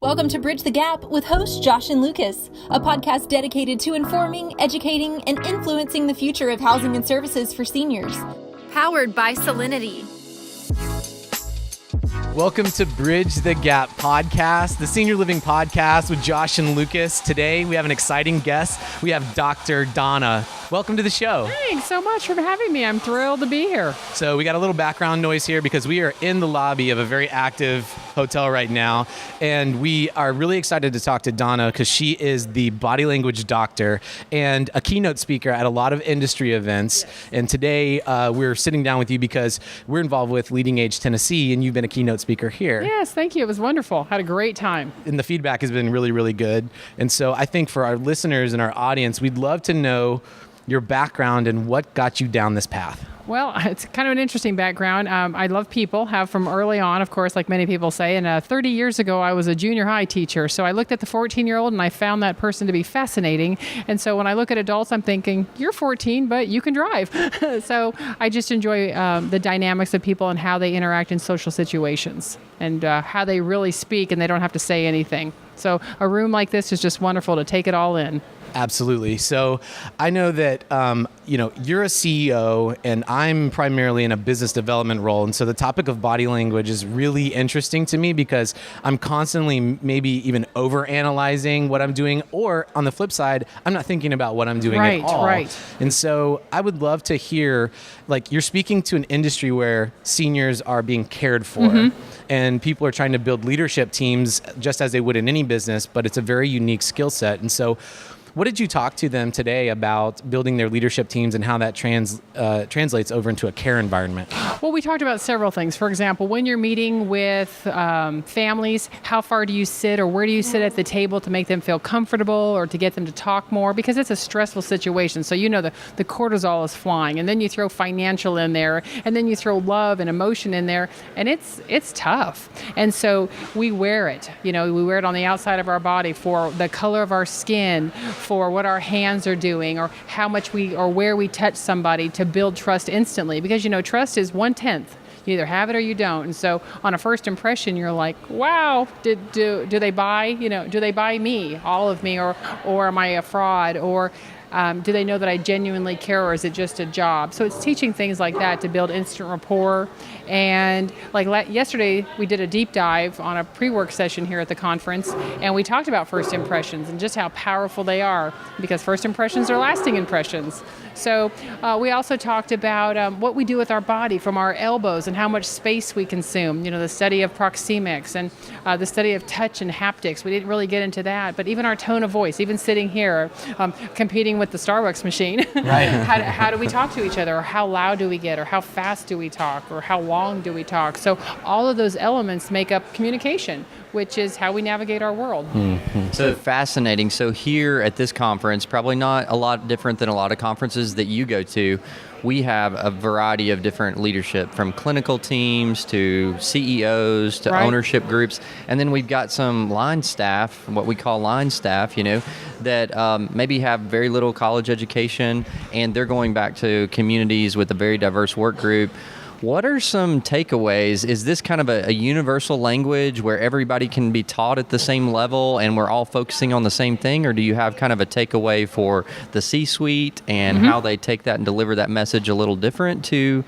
Welcome to Bridge the Gap with hosts Josh and Lucas, a podcast dedicated to informing, educating, and influencing the future of housing and services for seniors. Powered by Solinity. Welcome to Bridge the Gap podcast, the senior living podcast with Josh and Lucas. Today we have an exciting guest. We have Dr. Donna. Welcome to the show. Thanks so much for having me. I'm thrilled to be here. So we got a little background noise here because we are in the lobby of a very active hotel right now. And we are really excited to talk to Donna because she is the body language doctor and a keynote speaker at a lot of industry events. Yes. And today we're sitting down with you because we're involved with Leading Age Tennessee and you've been a keynote speaker here. Yes, thank you. It was wonderful. Had a great time. And the feedback has been really, really good. And so I think for our listeners and our audience, we'd love to know your background and what got you down this path. Well, it's kind of an interesting background. I love people, have from early on, of course, like many people say. And 30 years ago, I was a junior high teacher. So I looked at the 14-year-old and I found that person to be fascinating. And so when I look at adults, I'm thinking, you're 14, but you can drive. So I just enjoy the dynamics of people and how they interact in social situations and how they really speak and they don't have to say anything. So a room like this is just wonderful to take it all in. Absolutely. So I know that, you're a CEO and I'm primarily in a business development role. And so the topic of body language is really interesting to me because I'm constantly maybe even overanalyzing what I'm doing, or on the flip side, I'm not thinking about what I'm doing at all. Right. And so I would love to hear, you're speaking to an industry where seniors are being cared for and people are trying to build leadership teams just as they would in any business, but it's a very unique skill set. And so what did you talk to them today about building their leadership teams and how that translates over into a care environment? Well, we talked about several things. For example, when you're meeting with families, how far do you sit or where do you sit at the table to make them feel comfortable or to get them to talk more? Because it's a stressful situation. So the cortisol is flying, and then you throw financial in there, and then you throw love and emotion in there, and it's tough. And so we wear it. We wear it on the outside of our body for the color of our skin, for what our hands are doing, or how much or where we touch somebody to build trust instantly. Because, trust is 1/10. You either have it or you don't. And so on a first impression, you're like, wow, do they buy, do they buy me, all of me, or am I a fraud? Or do they know that I genuinely care, or is it just a job? So it's teaching things like that to build instant rapport. And yesterday, we did a deep dive on a pre-work session here at the conference, and we talked about first impressions and just how powerful they are, because first impressions are lasting impressions. So we also talked about what we do with our body, from our elbows and how much space we consume, the study of proxemics and the study of touch and haptics. We didn't really get into that, but even our tone of voice, even sitting here, competing with the Starbucks machine. Right. How do we talk to each other, or how loud do we get, or how fast do we talk, or how long do we talk? So all of those elements make up communication, which is how we navigate our world. Mm-hmm. So fascinating. So here at this conference, probably not a lot different than a lot of conferences that you go to, we have a variety of different leadership, from clinical teams to CEOs to ownership groups. And then we've got some line staff, what we call line staff, that maybe have very little college education, and they're going back to communities with a very diverse work group. What are some takeaways? Is this kind of a universal language where everybody can be taught at the same level and we're all focusing on the same thing? Or do you have kind of a takeaway for the C-suite and how they take that and deliver that message a little different to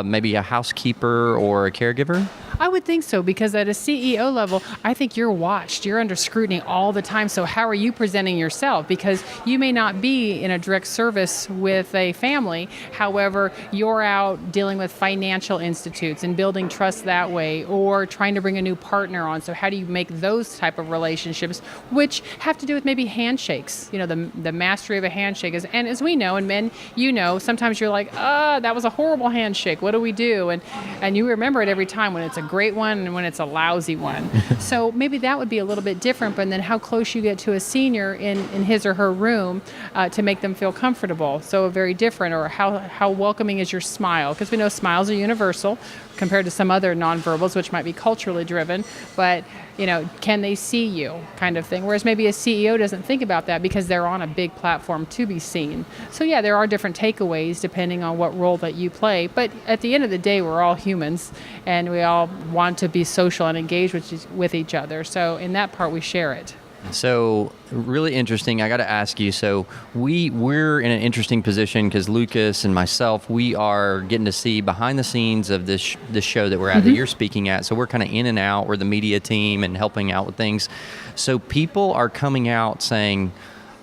maybe a housekeeper or a caregiver? I would think so, because at a CEO level, I think you're watched. You're under scrutiny all the time. So how are you presenting yourself? Because you may not be in a direct service with a family. However, you're out dealing with financial institutes and building trust that way, or trying to bring a new partner on. So how do you make those type of relationships, which have to do with maybe handshakes? The mastery of a handshake is, and as we know, and men, sometimes you're like, that was a horrible handshake. What do we do? And you remember it every time, when it's a great one and when it's a lousy one. So maybe that would be a little bit different, but then how close you get to a senior in his or her room to make them feel comfortable. So very different. Or how welcoming is your smile? Because we know smiles are universal. compared to some other nonverbals, which might be culturally driven, but can they see you kind of thing? Whereas maybe a CEO doesn't think about that because they're on a big platform to be seen. So yeah, there are different takeaways depending on what role that you play. But at the end of the day, we're all humans and we all want to be social and engage with each other. So in that part, we share it. So really interesting. I got to ask you. So we're in an interesting position because Lucas and myself, we are getting to see behind the scenes of this show that we're at, that you're speaking at. So we're kind of in and out. We're the media team and helping out with things. So people are coming out saying,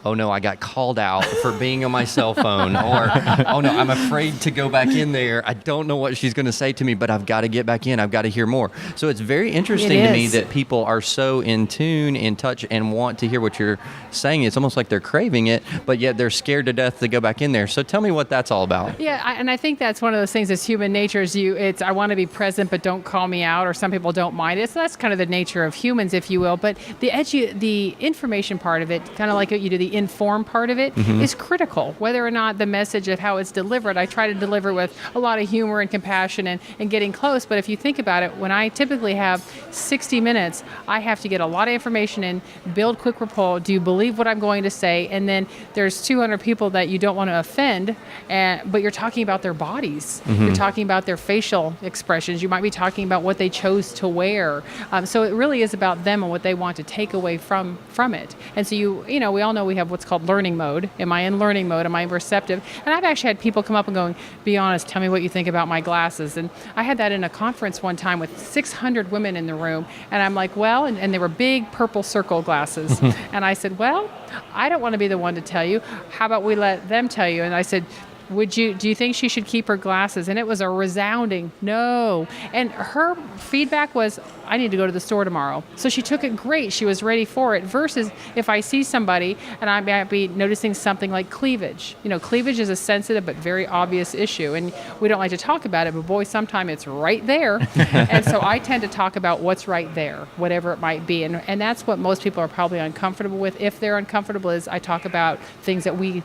oh no, I got called out for being on my cell phone, or oh no, I'm afraid to go back in there. I don't know what she's going to say to me, but I've got to get back in. I've got to hear more. So it's very interesting to me that people are so in tune, in touch, and want to hear what you're saying. It's almost like they're craving it, but yet they're scared to death to go back in there. So tell me what that's all about. Yeah, and I think that's one of those things. It's human nature. It's I want to be present, but don't call me out. Or some people don't mind it. So that's kind of the nature of humans, if you will. But the information part of it, kind of like what you do, the inform part of it is critical. Whether or not the message of how it's delivered, I try to deliver with a lot of humor and compassion and getting close. But if you think about it, when I typically have 60 minutes, I have to get a lot of information in, build quick rapport. Do you believe what I'm going to say? And then there's 200 people that you don't want to offend, but you're talking about their bodies. You're talking about their facial expressions. You might be talking about what they chose to wear. So it really is about them and what they want to take away from it. And so we all know we have what's called learning mode. Am I in learning mode? Am I receptive? And I've actually had people come up and going, be honest, tell me what you think about my glasses. And I had that in a conference one time with 600 women in the room. And I'm like, well, and they were big purple circle glasses. And I said, well, I don't want to be the one to tell you. How about we let them tell you? And I said, do you think she should keep her glasses? And it was a resounding no. And her feedback was, I need to go to the store tomorrow. So she took it great. She was ready for it. Versus if I see somebody and I might be noticing something like cleavage. Cleavage is a sensitive but very obvious issue. And we don't like to talk about it, but boy, sometimes it's right there. And so I tend to talk about what's right there, whatever it might be. And that's what most people are probably uncomfortable with. If they're uncomfortable, is I talk about things that we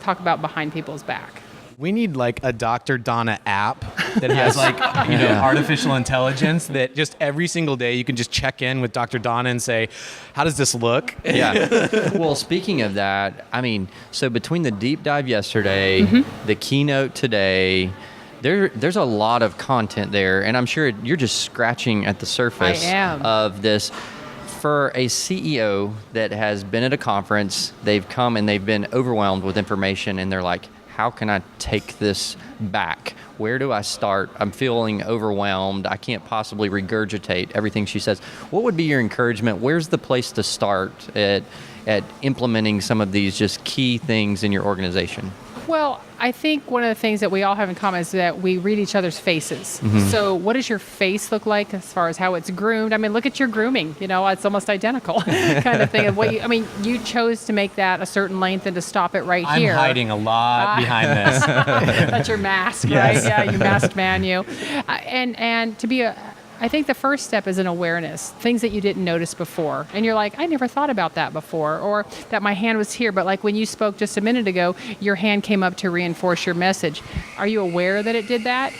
talk about behind people's back. We need like a Dr. Donna app that has artificial intelligence that just every single day you can just check in with Dr. Donna and say, how does this look? Yeah. Well, speaking of that, so between the deep dive yesterday, the keynote today, there's a lot of content there, and I'm sure you're just scratching at the surface of this. For a CEO that has been at a conference, they've come and they've been overwhelmed with information, and they're like, how can I take this back? Where do I start? I'm feeling overwhelmed. I can't possibly regurgitate everything she says. What would be your encouragement? Where's the place to start at implementing some of these just key things in your organization? Well, I think one of the things that we all have in common is that we read each other's faces. So what does your face look like as far as how it's groomed? Look at your grooming. It's almost identical kind of thing. Of what you chose to make that a certain length and to stop it right here. I'm hiding a lot behind this. That's your mask, right? Yeah, you masked man, you. And to be I think the first step is an awareness, things that you didn't notice before. And you're like, I never thought about that before, or that my hand was here. But like when you spoke just a minute ago, your hand came up to reinforce your message. Are you aware that it did that?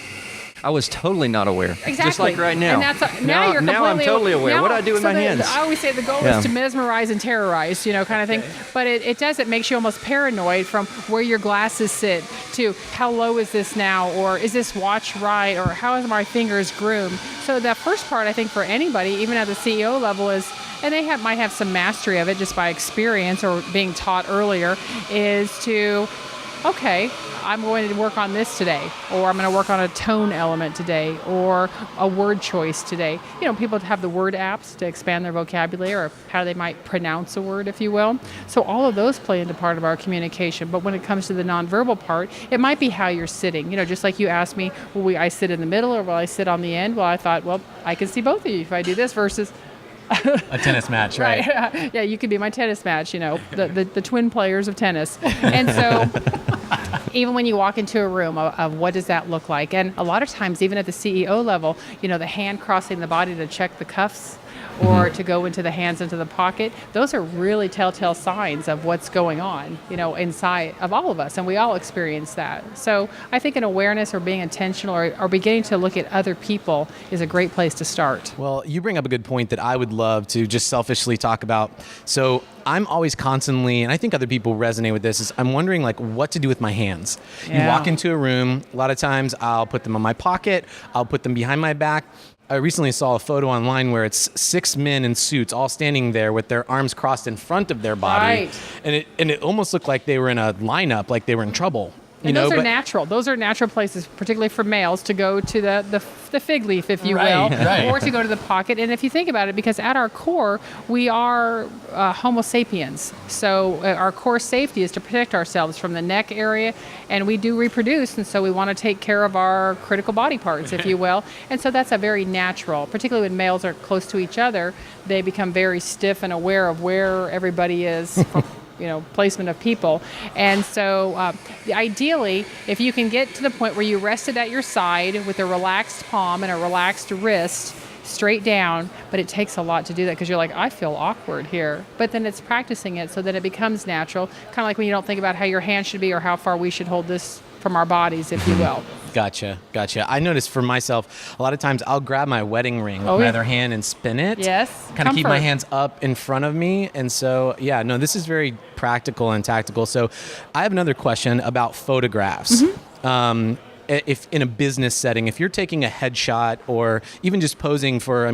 I was totally not aware. Exactly. Just like right now. And now you're completely now I'm totally aware. What do I do with my hands? I always say the goal is to mesmerize and terrorize, kind of thing. But it does. It makes you almost paranoid from where your glasses sit to how low is this now, or is this watch right, or how is my fingers groomed? So the first part, I think, for anybody, even at the CEO level, is, and they might have some mastery of it just by experience or being taught earlier, is to, okay, I'm going to work on this today, or I'm going to work on a tone element today, or a word choice today. People have the word apps to expand their vocabulary, or how they might pronounce a word, if you will. So all of those play into part of our communication. But when it comes to the nonverbal part, it might be how you're sitting. Just like you asked me, will I sit in the middle or will I sit on the end? Well, I thought, I can see both of you if I do this versus a tennis match, right? Yeah, you could be my tennis match, the twin players of tennis. And so even when you walk into a room of what does that look like? And a lot of times, even at the CEO level, the hand crossing the body to check the cuffs, or to go into the hands into the pocket. Those are really telltale signs of what's going on, inside of all of us, and we all experience that. So I think an awareness or being intentional or beginning to look at other people is a great place to start. Well, you bring up a good point that I would love to just selfishly talk about. So I'm always constantly, and I think other people resonate with this, is I'm wondering what to do with my hands. Yeah. You walk into a room, a lot of times I'll put them on my pocket, I'll put them behind my back. I recently saw a photo online where it's 6 men in suits all standing there with their arms crossed in front of their body. Right. And it almost looked like they were in a lineup, like they were in trouble. And those are natural. Those are natural places, particularly for males, to go to the fig leaf, if you will, or to go to the pocket. And if you think about it, because at our core, we are Homo sapiens. So our core safety is to protect ourselves from the neck area, and we do reproduce, and so we want to take care of our critical body parts, if you will. And so that's a very natural, particularly when males are close to each other, they become very stiff and aware of where everybody is from, placement of people. And so ideally, if you can get to the point where you rest it at your side with a relaxed palm and a relaxed wrist straight down, but it takes a lot to do that because you're like, I feel awkward here. But then it's practicing it so that it becomes natural, kind of like when you don't think about how your hand should be or how far we should hold this from our bodies, if you will. Gotcha. I noticed for myself, a lot of times I'll grab my wedding ring with my other hand and spin it. Yes. Kind of keep my hands up in front of me. And so, this is very practical and tactical. So I have another question about photographs. If in a business setting, if you're taking a headshot or even just posing for,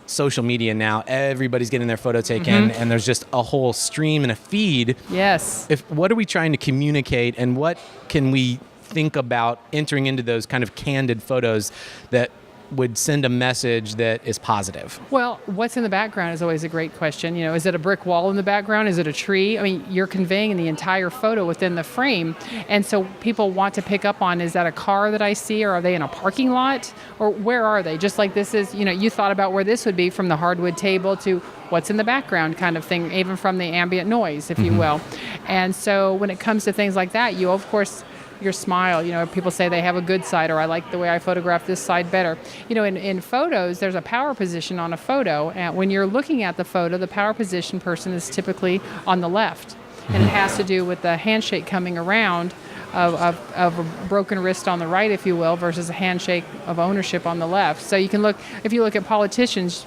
social media now, everybody's getting their photo taken and there's just a whole stream and a feed. Yes. What are we trying to communicate and what can we think about entering into those kind of candid photos that would send a message that is positive? Well, what's in the background is always a great question. Is it a brick wall in the background? Is it a tree? You're conveying the entire photo within the frame. And so people want to pick up on, is that a car that I see, or are they in a parking lot, or where are they? Just like this is, you thought about where this would be from the hardwood table to what's in the background kind of thing, even from the ambient noise, if you will. And so when it comes to things like that, you, of course, your smile, people say they have a good side, or I like the way I photograph this side better. In photos, there's a power position on a photo, and when you're looking at the photo, the power position person is typically on the left, and it has to do with the handshake coming around of a broken wrist on the right, if you will, versus a handshake of ownership on the left. So you can if you look at politicians,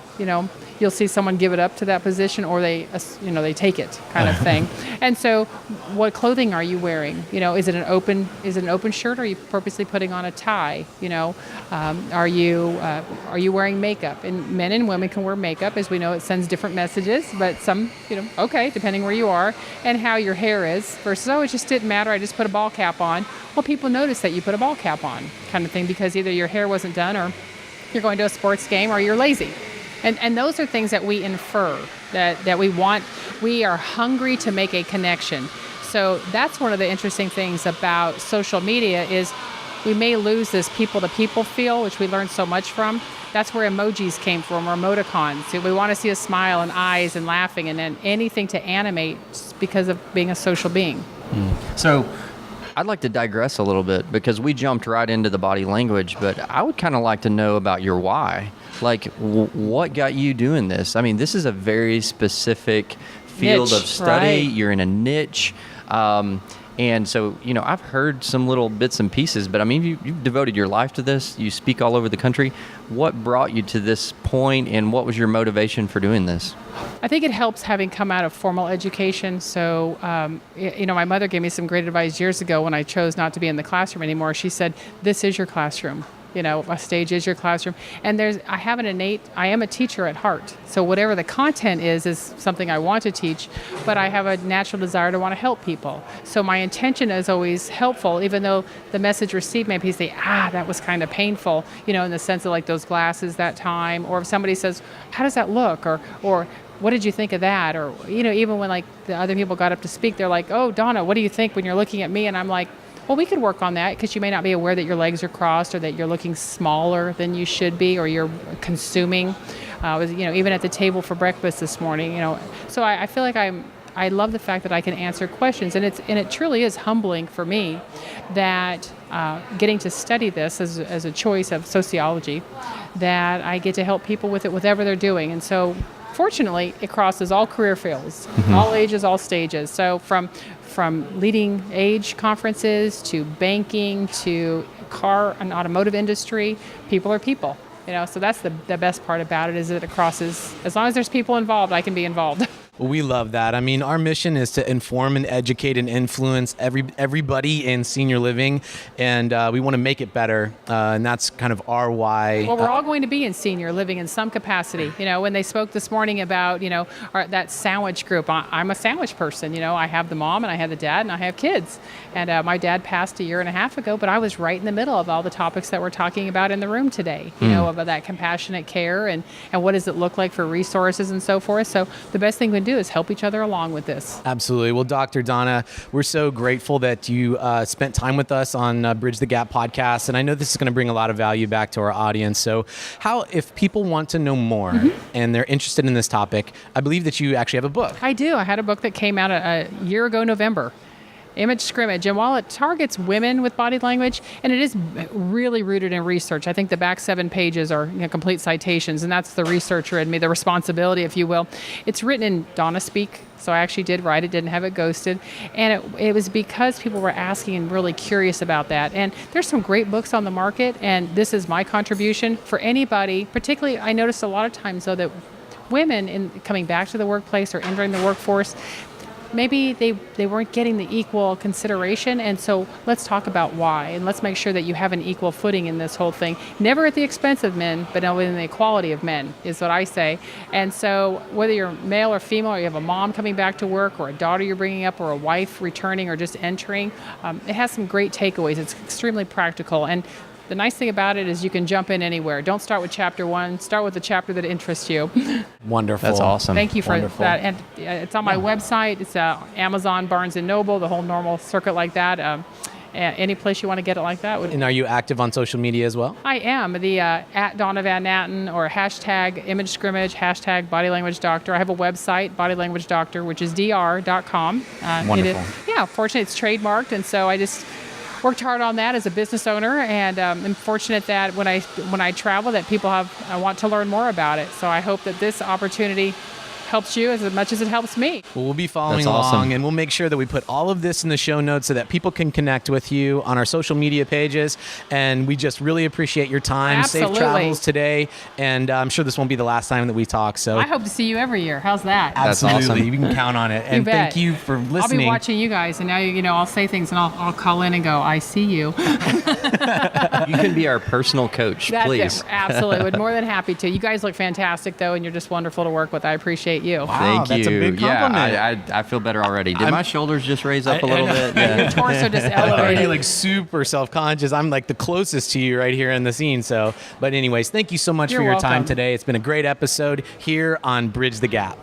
you'll see someone give it up to that position, or they take it, kind of thing. And so, what clothing are you wearing? Is it an open shirt, or are you purposely putting on a tie? Are you wearing makeup? And men and women can wear makeup, as we know. It sends different messages, but some, depending where you are and how your hair is. Versus, it just didn't matter. I just put a ball cap on. Well, people notice that you put a ball cap on, kind of thing, because either your hair wasn't done, or you're going to a sports game, or you're lazy. And those are things that we infer, that we want. We are hungry to make a connection. So that's one of the interesting things about social media is we may lose this people-to-people feel, which we learned so much from. That's where emojis came from, or emoticons. So we want to see a smile and eyes and laughing, and then anything to animate because of being a social being. So I'd like to digress a little bit because we jumped right into the body language, but I would kind of like to know about your why. Like, what got you doing this? This is a very specific field niche, of study. right? You're in a niche. And so, I've heard some little bits and pieces, but you've devoted your life to this. You speak all over the country. What brought you to this point, and what was your motivation for doing this? I think it helps having come out of formal education. So, my mother gave me some great advice years ago when I chose not to be in the classroom anymore. She said, this is your classroom. A stage is your classroom. And I am a teacher at heart. So whatever the content is something I want to teach, but I have a natural desire to want to help people. So my intention is always helpful, even though the message received maybe say, that was kind of painful, in the sense of like those glasses that time. Or if somebody says, how does that look? Or what did you think of that? Or, even when like the other people got up to speak, they're like, oh, Donna, what do you think when you're looking at me? And I'm like, well, we could work on that, because you may not be aware that your legs are crossed, or that you're looking smaller than you should be, or you're consuming. Even at the table for breakfast this morning, So I feel like I love the fact that I can answer questions, and it truly is humbling for me that getting to study this as a choice of sociology, that I get to help people with it, whatever they're doing. And so fortunately, it crosses all career fields, all ages, all stages. So from leading age conferences to banking to car and automotive industry, people are people. So that's the best part about it, is that it crosses, as long as there's people involved, I can be involved. Well, we love that. I mean, our mission is to inform and educate and influence everybody in senior living, and we want to make it better, and that's kind of our why. Well, we're all going to be in senior living in some capacity. When they spoke this morning about, that sandwich group, I'm a sandwich person. I have the mom, and I have the dad, and I have kids. And my dad passed a year and a half ago, but I was right in the middle of all the topics that we're talking about in the room today, about that compassionate care and what does it look like for resources and so forth. So the best thing we can do is help each other along with this. Absolutely. Well, Dr. Donna, we're so grateful that you spent time with us on Bridge the Gap podcast, and I know this is going to bring a lot of value back to our audience. So if people want to know more and they're interested in this topic, I believe that you actually have a book. I do. I had a book that came out a year ago, November. Image Scrimmage. And while it targets women with body language, and it is really rooted in research, I think the back 7 pages are complete citations, and that's the researcher in me, the responsibility, if you will. It's written in Donna speak, so I actually did write it, didn't have it ghosted. And it was because people were asking and really curious about that. And there's some great books on the market, and this is my contribution for anybody. Particularly, I noticed a lot of times, though, that women in coming back to the workplace or entering the workforce, maybe they weren't getting the equal consideration, and so let's talk about why, and let's make sure that you have an equal footing in this whole thing. Never at the expense of men, but in the equality of men, is what I say. And so whether you're male or female, or you have a mom coming back to work, or a daughter you're bringing up, or a wife returning or just entering, it has some great takeaways. It's extremely practical, and the nice thing about it is you can jump in anywhere. Don't start with chapter 1. Start with the chapter that interests you. Wonderful. That's awesome. Thank you for that. And it's on my website. It's Amazon, Barnes & Noble, the whole normal circuit like that. Any place you want to get it like that. And are you active on social media as well? I am. The at Donna Van Natten, or hashtag Image Scrimmage, hashtag Body Language Doctor. I have a website, Body Language Doctor, which is dr.com. Wonderful. Fortunately, it's trademarked, and so I just worked hard on that as a business owner, and I'm fortunate that when I travel, that people want to learn more about it. So I hope that this opportunity helps you as much as it helps me. Well, we'll be following along, awesome. And we'll make sure that we put all of this in the show notes so that people can connect with you on our social media pages. And we just really appreciate your time. Absolutely. Safe travels today. And I'm sure this won't be the last time that we talk. So I hope to see you every year. How's that? That's absolutely. awesome. You can count on it. And thank you for listening. I'll be watching you guys, and now I'll say things, and I'll call in and go, I see you. You can be our personal coach, please. Absolutely. Would more than happy to. You guys look fantastic, though, and you're just wonderful to work with. I appreciate you. Wow, Thank you. That's a big compliment. Yeah, I feel better already. Did my shoulders just raise up a little bit? Yeah. Your torso just I'm already elevated. super self-conscious. I'm the closest to you right here in the scene. So, but anyways, thank you so much You're for your time welcome. today. It's been a great episode here on Bridge the Gap.